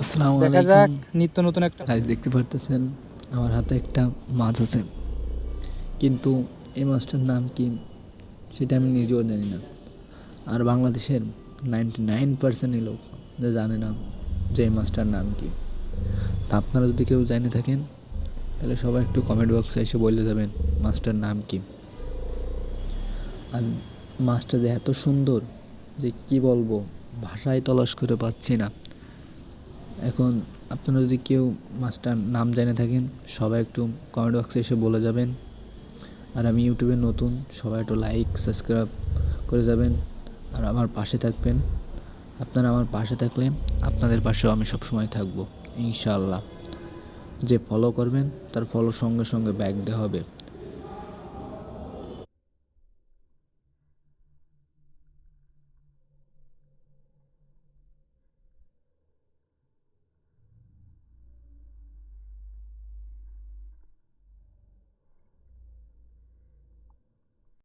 আসসালামু দেখা আলাইকুম। যাক নিত্য নতুন একটা গাইস দেখতে পারতেছেন আমার হাতে একটা মাছ আছে, কিন্তু এই মাছটার নাম কি সেটা আমি নিজেও জানি না। আর বাংলাদেশের 99% লোক যে জানে না যে এই মাছটার নাম কি। তা আপনারা যদি কেউ জেনে থাকেন তাহলে সবাই একটু কমেন্ট বক্সে এসে বলে যাবেন মাছটার নাম কি। আর মাছটা যে এত সুন্দর যে কি বলবো, ভাষায় তলাশ করে পাচ্ছি না। এখন আপনারা যদি কেউ মাছটার নাম জেনে থাকেন সবাই একটু কমেন্ট বক্সে এসে বলে যাবেন। আর আমি ইউটিউবে নতুন, সবাই একটু লাইক সাবস্ক্রাইব করে যাবেন আর আমার পাশে থাকবেন। আপনারা আমার পাশে থাকলে আপনাদের পাশেও আমি সবসময় থাকবো ইনশাআল্লাহ। যে ফলো করবেন তার ফলোর সঙ্গে সঙ্গে ব্যাক দেওয়া হবে।